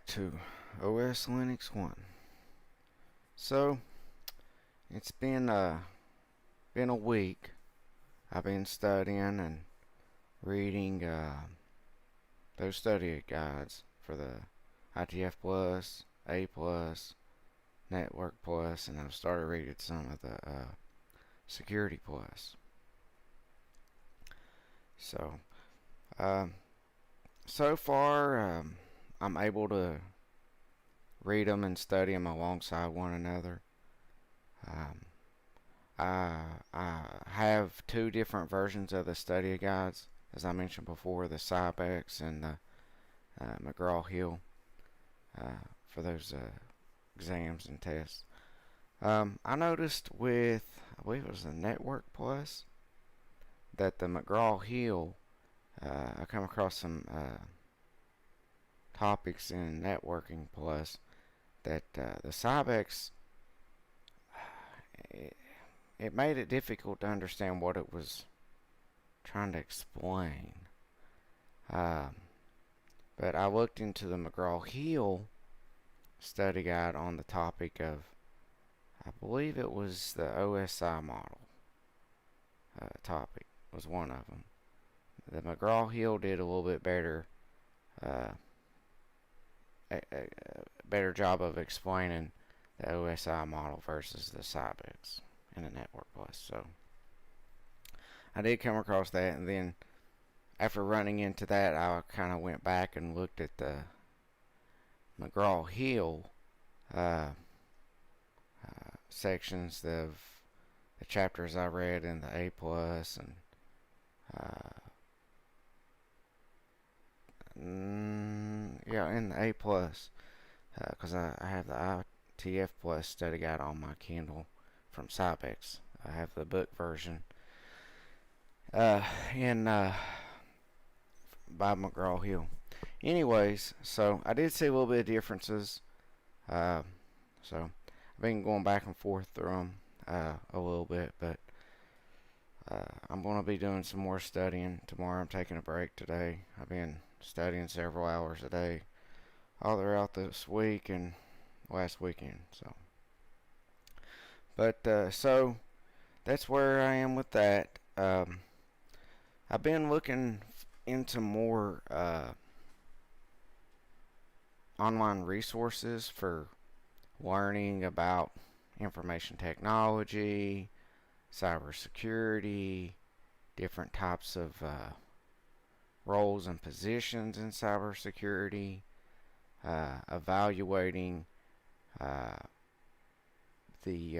back to OSLinux1. So, it's been a week. I've been studying and reading those study guides for the ITF Plus, A Plus, Network Plus, and I've started reading some of the Security Plus. So, um, so far, I'm able to read them and study them alongside one another. Um, I have two different versions of the study guides, as I mentioned before, the Cybex and the McGraw-Hill for those exams and tests. I noticed with, I believe it was the Network Plus, that the McGraw-Hill, I come across some topics in Networking Plus that the Cybex, it, it made it difficult to understand what it was trying to explain. Um, but I looked into the McGraw-Hill study guide on the topic of, I believe it was the OSI model topic was one of them. The McGraw-Hill did a little bit better, a better job of explaining the OSI model versus the Cybex and the Network Plus. So I did come across that, and then after running into that, I kind of went back and looked at the McGraw-Hill sections of the chapters I read in the A Plus and in the A Plus, because I have the ITF Plus study guide on my Kindle from Cybex. I have the book version in by McGraw-Hill. Anyways, so I did see a little bit of differences. So I've been going back and forth through them a little bit, but I'm going to be doing some more studying tomorrow. I'm taking a break today. I've been studying several hours a day all throughout this week and last weekend. So that's where I am with that. I've been looking into more online resources for learning about information technology, cybersecurity, different types of roles and positions in cybersecurity, evaluating the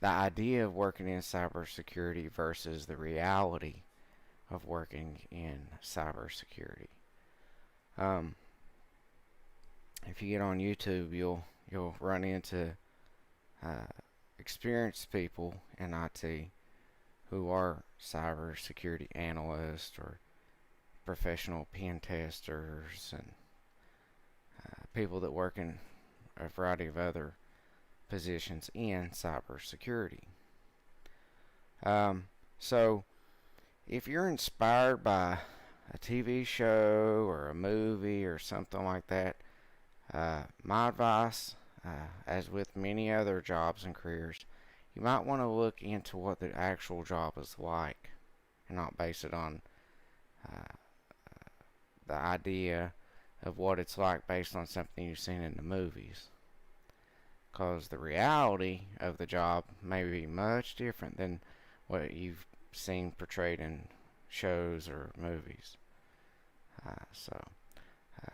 idea of working in cybersecurity versus the reality of working in cybersecurity. If you get on YouTube, you'll run into experienced people in IT who are cybersecurity analysts or professional pen testers and people that work in a variety of other positions in cybersecurity. So if you're inspired by a TV show or a movie or something like that, my advice, as with many other jobs and careers, you might want to look into what the actual job is like and not base it on the idea of what it's like based on something you've seen in the movies. Because the reality of the job may be much different than what you've seen portrayed in shows or movies.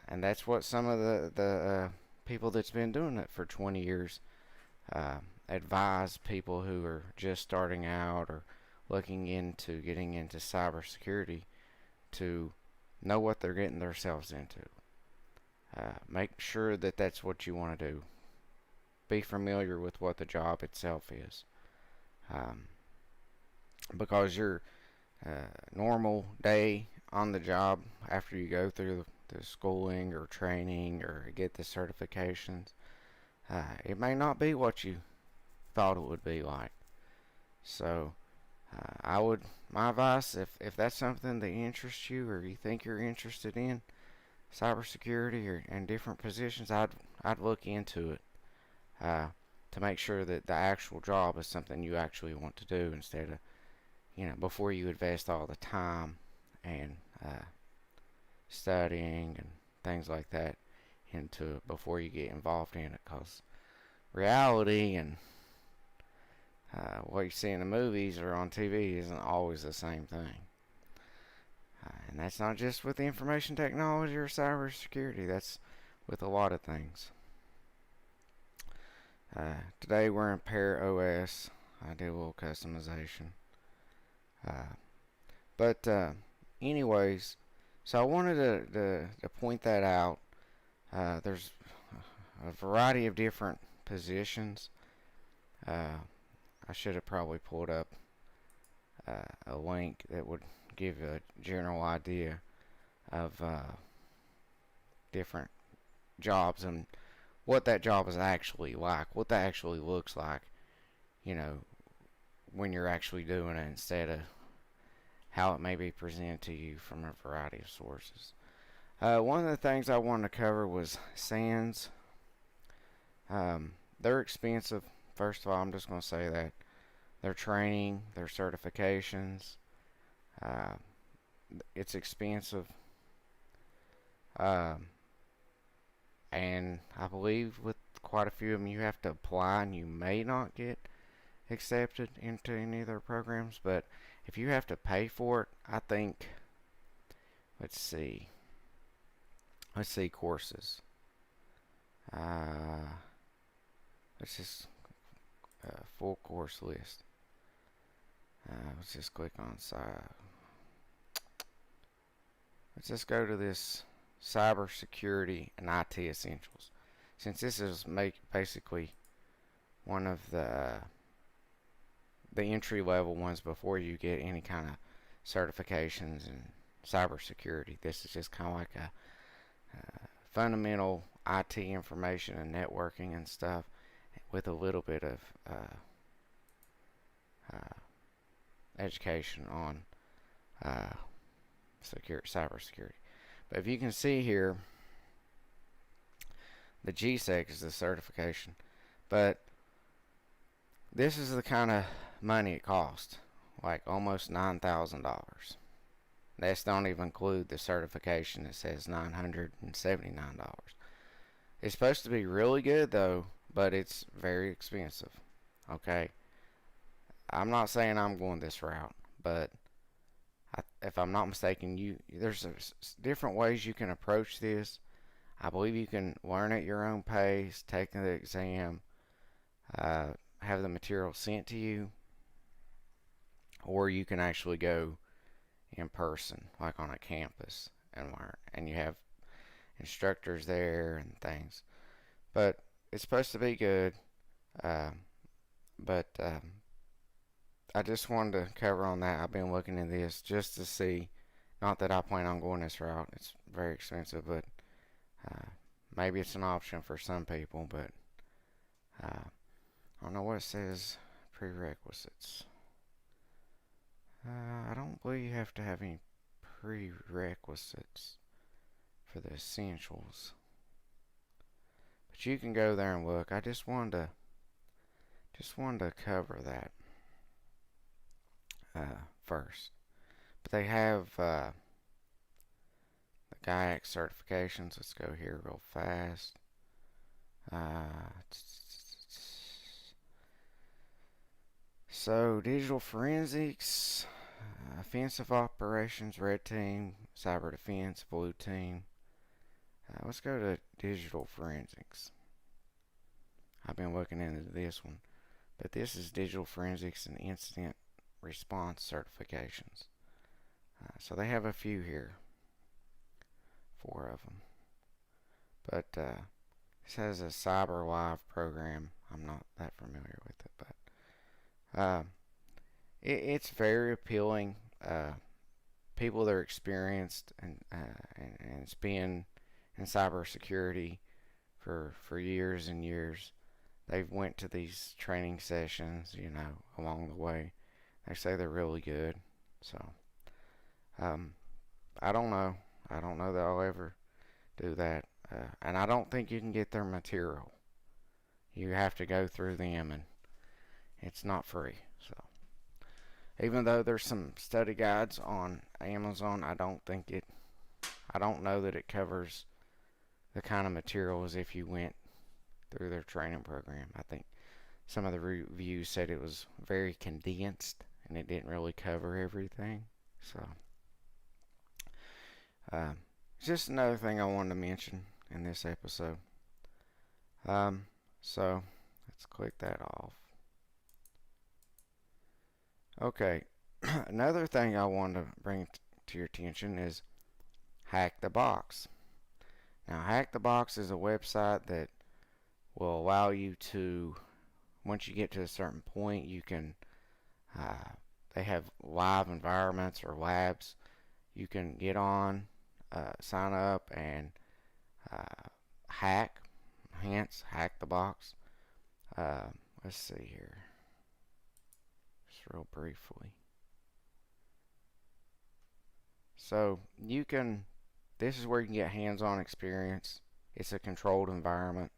And that's what some of the people that's been doing it for 20 years advise people who are just starting out or looking into getting into cybersecurity to know what they're getting themselves into. Make sure that that's what you want to do. Be familiar with what the job itself is. Because your normal day on the job after you go through the schooling or training or get the certifications, it may not be what you thought it would be like. So my advice, if that's something that interests you or you think you're interested in, cybersecurity or and different positions, I'd look into it uh, to make sure that the actual job is something you actually want to do instead of before you invest all the time and studying and things like that into it before you get involved in it, because reality and what you see in the movies or on TV isn't always the same thing. And that's not just with information technology or cybersecurity, that's with a lot of things. Today we're in Pair OS. I did a little customization. But anyways, so I wanted to point that out. There's a variety of different positions. I should have probably pulled up a link that would give a general idea of different jobs and what that job is actually like, what that actually looks like, you know, when you're actually doing it instead of how it may be presented to you from a variety of sources. One of the things I wanted to cover was SANS. They're expensive. First of all, I'm just going to say that. Their training, their certifications, it's expensive. Um, and I believe with quite a few of them you have to apply and you may not get accepted into any of their programs, but if you have to pay for it, I think, let's see courses. Let's just full course list. Let's just click on side. Let's just go to this cybersecurity and IT essentials. Since this is basically one of the entry level ones before you get any kind of certifications in cybersecurity, this is just kind of like a fundamental IT information and networking and stuff with a little bit of education on cybersecurity. But if you can see here, the GSEC is the certification, but this is the kind of money it costs, like almost $9,000. That's don't even include the certification that says $979. It's supposed to be really good though, but it's very expensive. Okay, I'm not saying I'm going this route, but if I'm not mistaken, there's different ways you can approach this. I believe you can learn at your own pace, take the exam, have the material sent to you, or you can actually go in person, like on a campus, and learn. And you have instructors there and things. But it's supposed to be good. But I just wanted to cover on that. I've been looking at this just to see. Not that I plan on going this route. It's very expensive, but maybe it's an option for some people. But I don't know what it says. Prerequisites. I don't believe you have to have any prerequisites for the essentials. But you can go there and look. I just wanted to cover that first. But they have the GAIAC certifications. Let's go here real fast. So digital forensics, offensive operations, red team, cyber defense, blue team. Let's go to digital forensics. I've been looking into this one, but this is digital forensics and incident response certifications. So they have a few here, 4 of them. But this has a Cyber Live program. I'm not that familiar with it, but it's very appealing. People that are experienced and it's been in cybersecurity for years and years, they've went to these training sessions, along the way. They say they're really good. So I don't know. I don't know that I'll ever do that. And I don't think you can get their material. You have to go through them, and it's not free. So even though there's some study guides on Amazon, I don't know that it covers the kind of material as if you went through their training program. I think some of the reviews said it was very condensed and it didn't really cover everything. So, just another thing I wanted to mention in this episode. So let's click that off. Okay, another thing I want to bring to your attention is Hack the Box. Now, Hack the Box is a website that will allow you to, once you get to a certain point, you can, they have live environments or labs. You can get on, sign up, and hack, hence Hack the Box. Let's see here, just real briefly. So you can, this is where you can get hands-on experience. It's a controlled environment.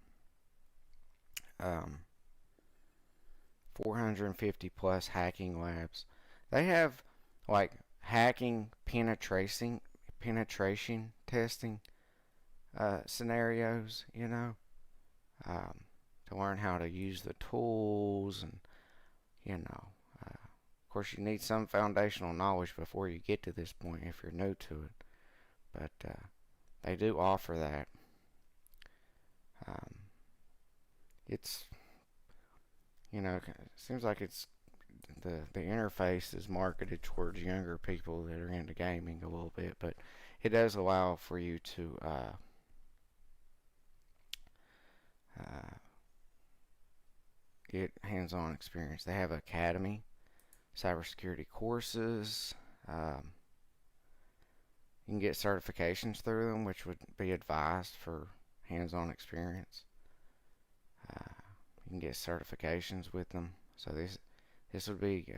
450 plus hacking labs. They have like hacking penetration testing scenarios, to learn how to use the tools, and of course you need some foundational knowledge before you get to this point if you're new to it, but they do offer that. It's it seems like it's the interface is marketed towards younger people that are into gaming a little bit, but it does allow for you to get hands-on experience. They have academy, cybersecurity courses. You can get certifications through them, which would be advised for hands-on experience. You can get certifications with them. So this would be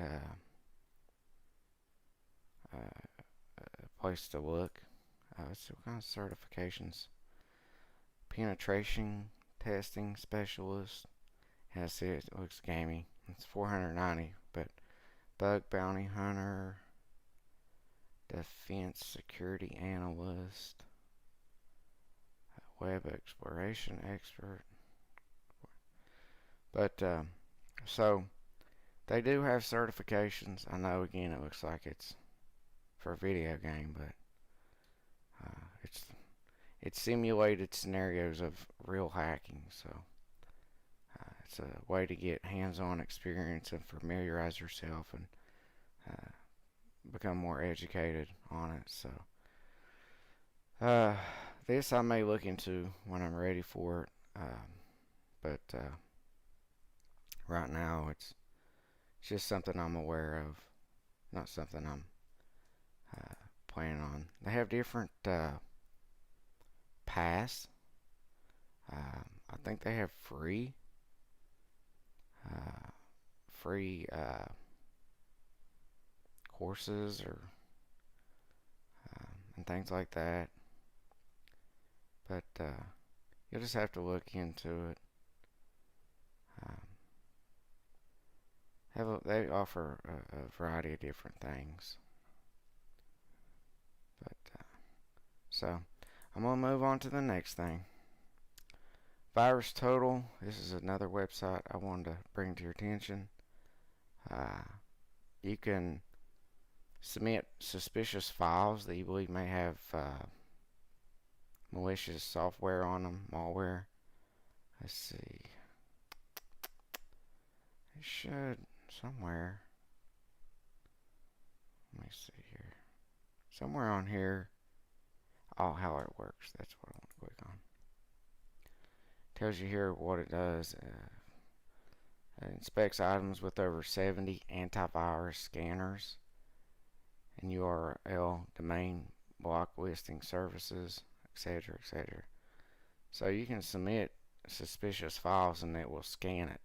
a place to look. Let's see what kind of certifications. Penetration testing specialist. Yeah, see, it looks gamey. It's $490, but bug bounty hunter, defense security analyst, web exploration expert. But so they do have certifications. I know, again, it looks like it's for a video game, but it's simulated scenarios of real hacking. So it's a way to get hands-on experience and familiarize yourself and become more educated on it. So this I may look into when I'm ready for it, but right now it's just something I'm aware of, not something I'm planning on. They have different paths. I think they have free courses or and things like that. But you'll just have to look into it. They offer a variety of different things. But so I'm gonna move on to the next thing. Virus Total. This is another website I wanted to bring to your attention. You can submit suspicious files that you believe may have malicious software on them, malware. Let's see. It should somewhere. Let me see here. Somewhere on here. Oh, how it works. That's what I want to click on. Tells you here what it does. It inspects items with over 70 antivirus scanners and URL, domain, block listing services, etc., etc. So you can submit suspicious files and it will scan it.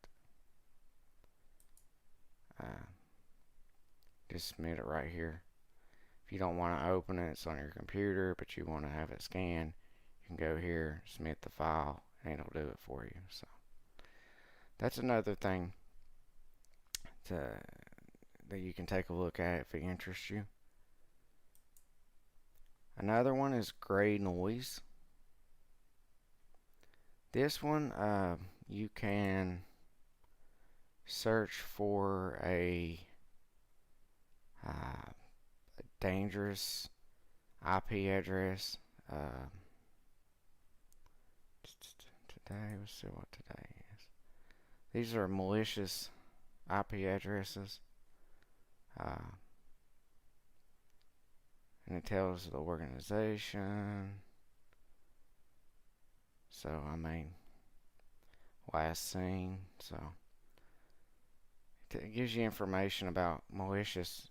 Just submit it right here. If you don't want to open it, it's on your computer, but you want to have it scanned, can go here, submit the file, and it'll do it for you. So that's another thing that you can take a look at if it interests you. Another one is Gray Noise. This one, you can search for a dangerous IP address. Today, let's see what today is. These are malicious IP addresses. And it tells the organization. So, I mean, last seen. So, it gives you information about malicious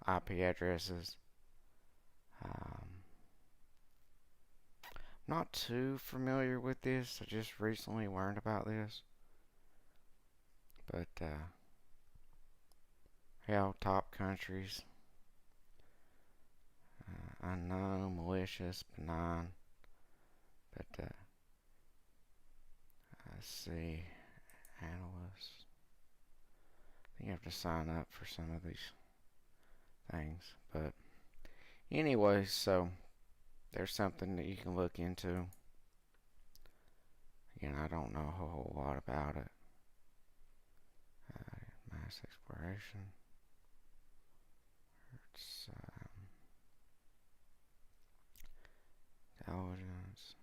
IP addresses. Not too familiar with this. I just recently learned about this. But, hell, top countries. Unknown, malicious, benign. But, let's see. Analysts. I think you have to sign up for some of these things. But, anyway, so there's something that you can look into. Again, I don't know a whole lot about it. Mass exploration. It's intelligence.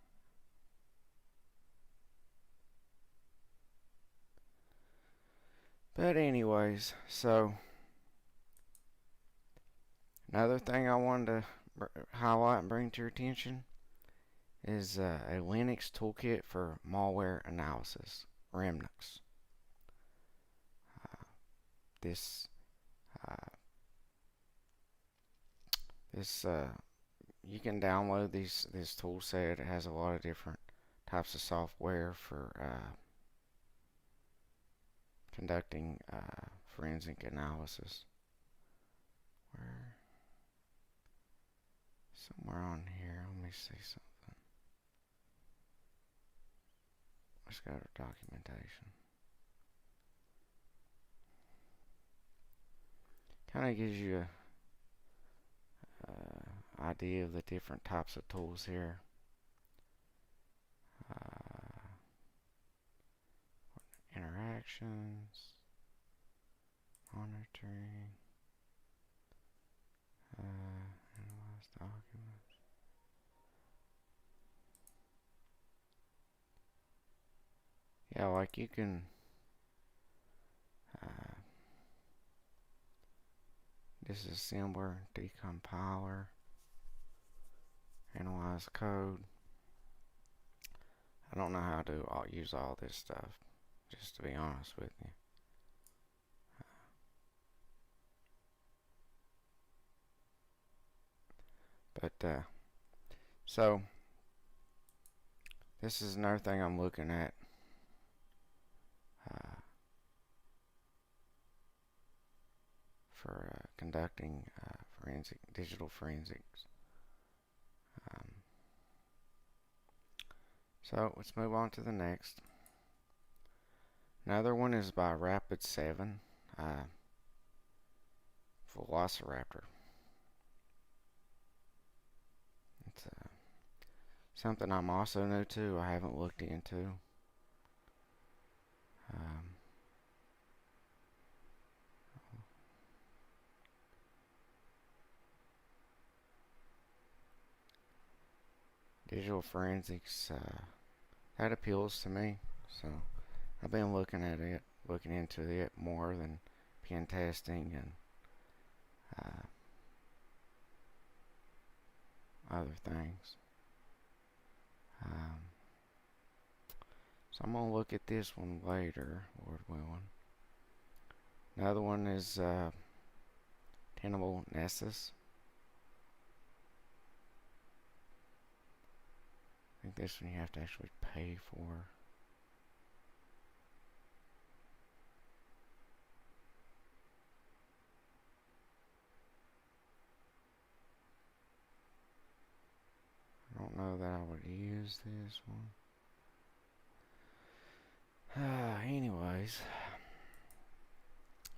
But anyways, so another thing I wanted to highlight and bring to your attention is a Linux toolkit for malware analysis, Remnix. This you can download this tool set. It has a lot of different types of software for conducting forensic analysis. Somewhere on here, let me see something. Let's go to documentation. Kind of gives you a idea of the different types of tools here. Interactions, monitoring, analyze documents. Yeah, like you can disassembler, decompiler, analyze code. I don't know how to use all this stuff, just to be honest with you. But so this is another thing I'm looking at. For conducting digital forensics. So let's move on to the next. Another one is by Rapid7, Velociraptor. It's something I'm also new to. I haven't looked into. Digital forensics, that appeals to me. So I've been looking into it more than pen testing and other things. So I'm going to look at this one later, Lord willing. Another one is Tenable Nessus. I think this one you have to actually pay for. I don't know that I would use this one. Anyways,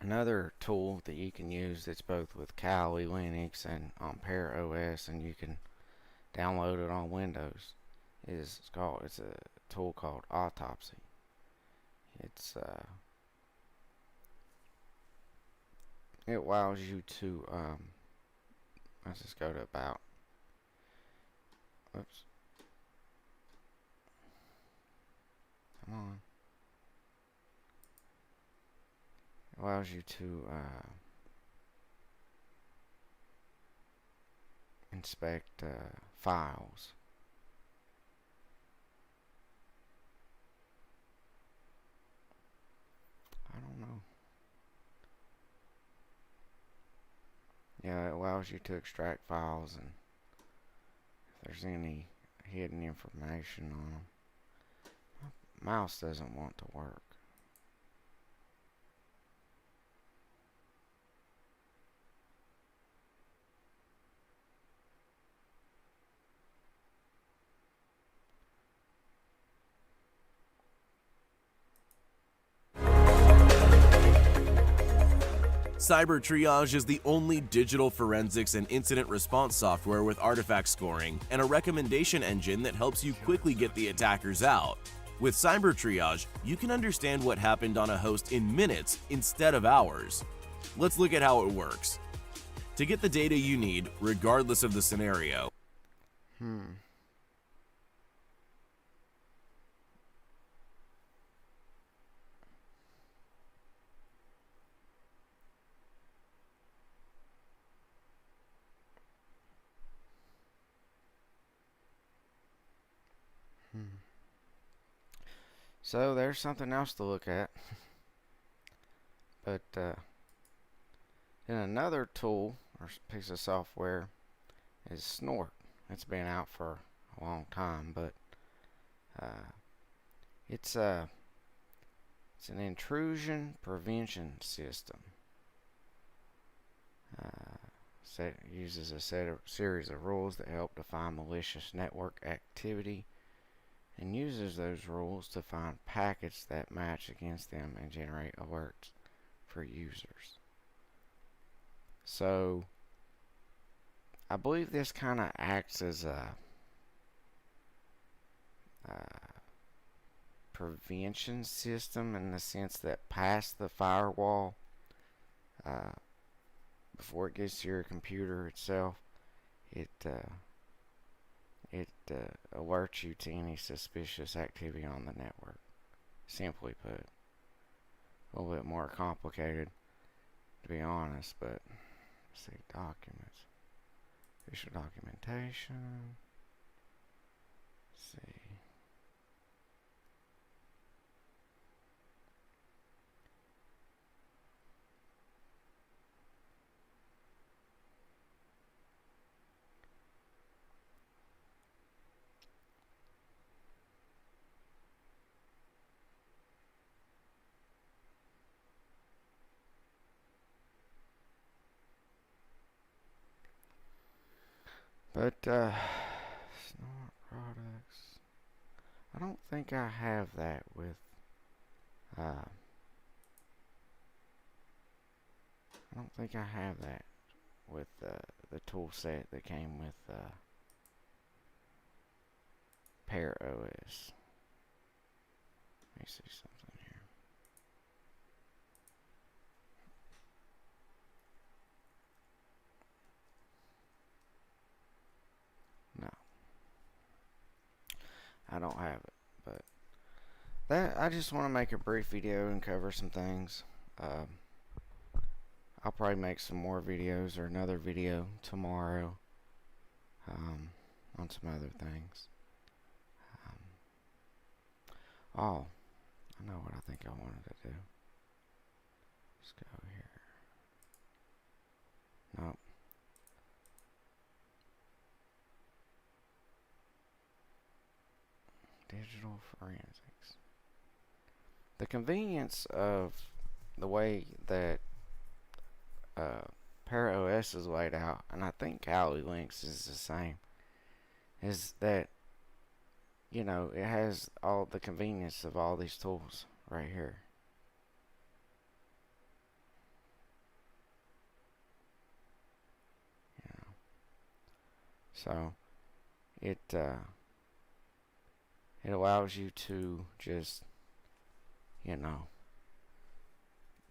another tool that you can use that's both with Kali Linux and on Pear OS, and you can download it on Windows, it's a tool called Autopsy. It allows you to let's just go to about. Oops. Come on. It allows you to inspect files. I don't know. Yeah, it allows you to extract files, and if there's any hidden information on them. My mouse doesn't want to work. Cyber Triage is the only digital forensics and incident response software with artifact scoring and a recommendation engine that helps you quickly get the attackers out. With Cyber Triage, you can understand what happened on a host in minutes instead of hours. Let's look at how it works. To get the data you need, regardless of the scenario. So there's something else to look at. But then another tool or piece of software is Snort. It's been out for a long time, but it's an intrusion prevention system. Uses a series of rules that help define malicious network activity, and uses those rules to find packets that match against them and generate alerts for users. So I believe this kind of acts as a prevention system, in the sense that past the firewall, before it gets to your computer itself, it alerts you to any suspicious activity on the network. Simply put, a little bit more complicated, to be honest, but let's see, documents, official documentation. Let's see. But Snort products, I don't think I have that with I don't think I have that with the tool set that came with Pear OS. Let me see something here. No, I don't have it, but I just want to make a brief video and cover some things. I'll probably make some more videos or another video tomorrow on some other things. Oh, I know what I think I wanted to do. Let's go here. Nope. Digital forensics. The convenience of the way that Pear OS is laid out, and I think Kali Linux is the same, is that, it has all the convenience of all these tools right here. You know, so it allows you to just, you know,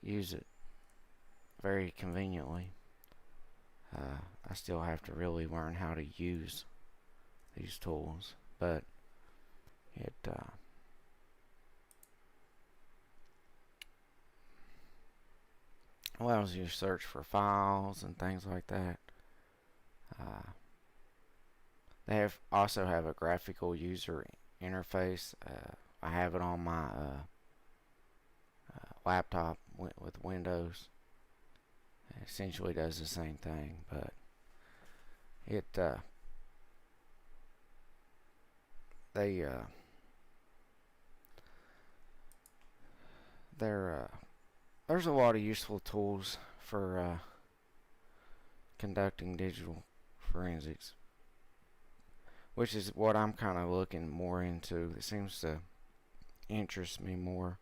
use it very conveniently. I still have to really learn how to use these tools, but it allows you to search for files and things like that. Uh, they also have a graphical user interface. I have it on my laptop with Windows. It essentially does the same thing, but it they there's a lot of useful tools for conducting digital forensics, which is what I'm kind of looking more into. It seems to interest me more.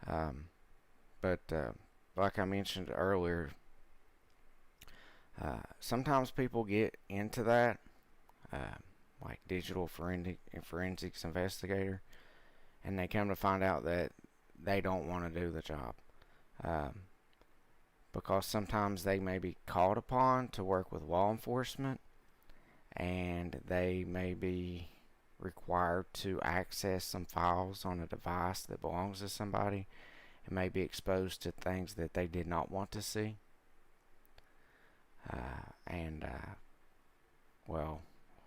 But like I mentioned earlier, sometimes people get into that, like digital forensics investigator, and they come to find out that they don't want to do the job. Um, because sometimes they may be called upon to work with law enforcement, and they may be required to access some files on a device that belongs to somebody, and may be exposed to things that they did not want to see. Well,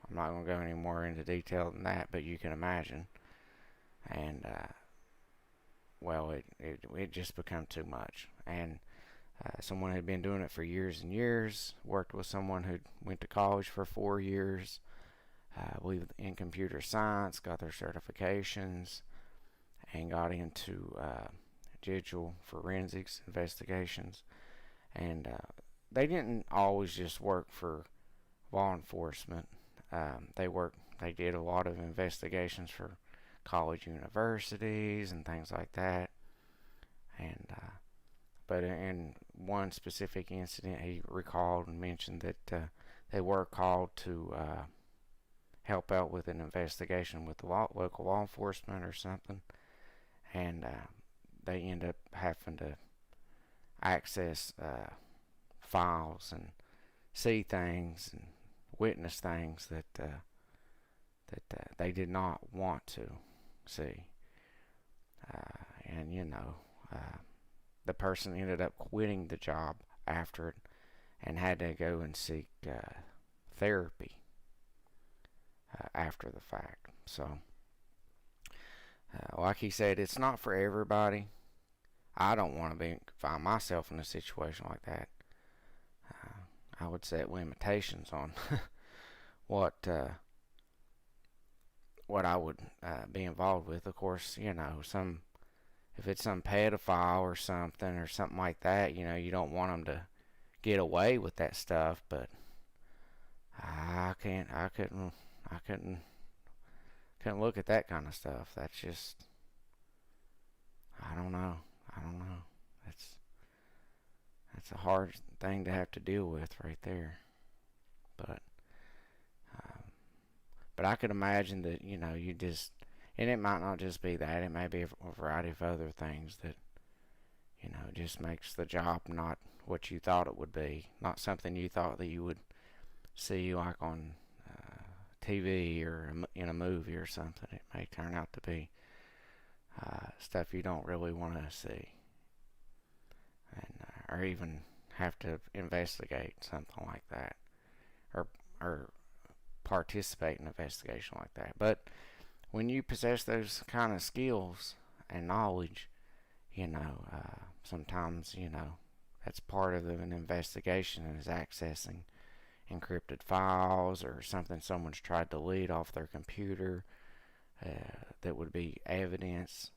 I'm not going to go any more into detail than that, but you can imagine. And well, it just become too much. And someone had been doing it for years and years. Worked with someone who went to college for 4 years. I believe in computer science, got their certifications, and got into digital forensics investigations. And they didn't always just work for law enforcement. They did a lot of investigations for college universities and things like that. And but in one specific incident, he recalled and mentioned that they were called to help out with an investigation with the local law enforcement or something, and they end up having to access files and see things and witness things that they did not want to see. And the person ended up quitting the job after it and had to go and seek therapy after the fact. So, like he said, it's not for everybody. I don't want to find myself in a situation like that. I would set limitations on what I would be involved with. Of course, if it's some pedophile or something like that, you don't want them to get away with that stuff. But I couldn't look at that kind of stuff. That's just, I don't know. That's a hard thing to have to deal with right there. But I could imagine that you just, and it might not just be that. It may be a variety of other things that just makes the job not what you thought it would be, not something you thought that you would see like on TV or in a movie or something. It may turn out to be stuff you don't really want to see, and or even have to investigate something like that, or participate in an investigation like that. But when you possess those kind of skills and knowledge, sometimes that's part of an investigation, is accessing encrypted files or something someone's tried to delete off their computer that would be evidence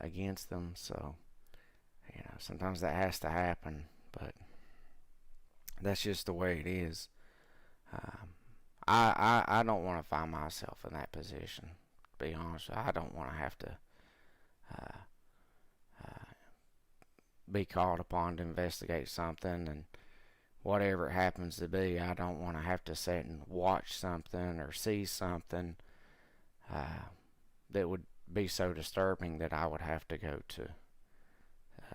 against them. So sometimes that has to happen, but that's just the way it is. I don't want to find myself in that position. To be honest, I don't want to have to uh, uh, be called upon to investigate something, and whatever it happens to be, I don't want to have to sit and watch something or see something that would be so disturbing that I would have to go to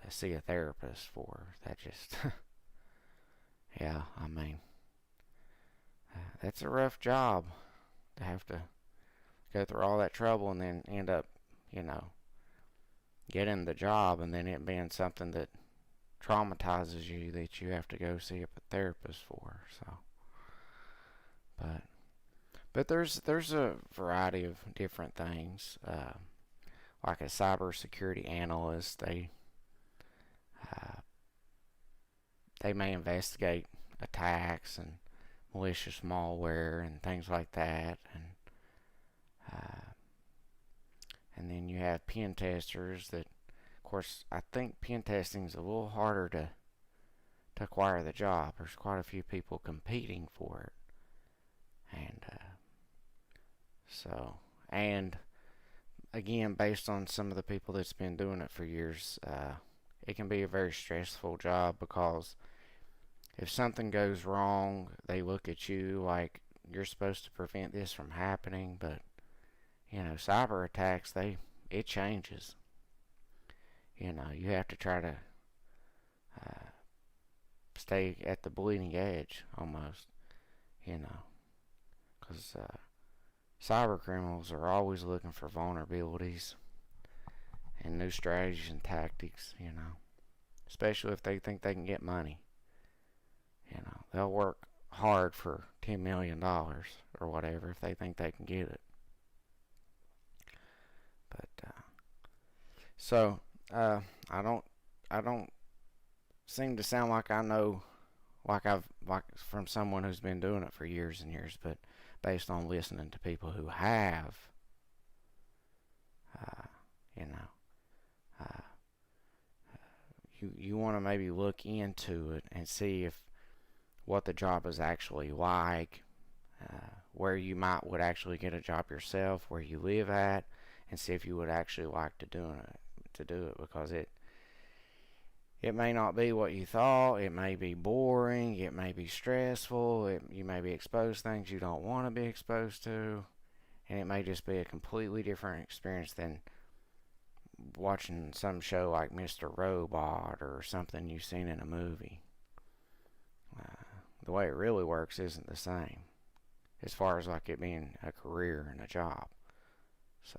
see a therapist for. That just, yeah, I mean, that's a rough job to have to go through all that trouble and then end up, you know, getting the job and then it being something that traumatizes you that you have to go see a therapist for. So, but there's a variety of different things. Like a cybersecurity analyst, uh, they may investigate attacks and malicious malware and things like that, uh, and then you have pen testers that, of course, I think pen testing is a little harder to acquire the job. There's quite a few people competing for it, and again, based on some of the people that's been doing it for years, it can be a very stressful job because if something goes wrong, they look at you like you're supposed to prevent this from happening, but cyber attacks, it changes. You have to try to uh, stay at the bleeding edge almost, because cyber criminals are always looking for vulnerabilities and new strategies and tactics, especially if they think they can get money. They'll work hard for $10 million or whatever if they think they can get it. But so I don't seem to sound like I know, like from someone who's been doing it for years and years, but based on listening to people who have, uh, you know, uh, you want to maybe look into it and see if what the job is actually like, where you would actually get a job yourself, where you live at, and see if you would actually like to do it, because it may not be what you thought. It may be boring. It may be stressful. You may be exposed to things you don't want to be exposed to, and it may just be a completely different experience than watching some show like Mr. Robot or something you've seen in a movie. The way it really works isn't the same as far as like it being a career and a job. So,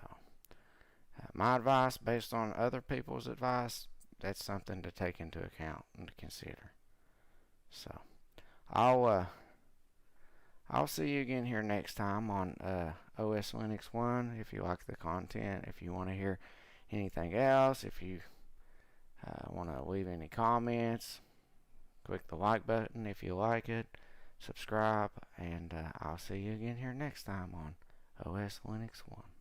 my advice, based on other people's advice, that's something to take into account and to consider. So, I'll see you again here next time on OSLinux1. If you like the content, if you want to hear anything else, if you want to leave any comments, click the like button if you like it, subscribe, and I'll see you again here next time on OSLinux1.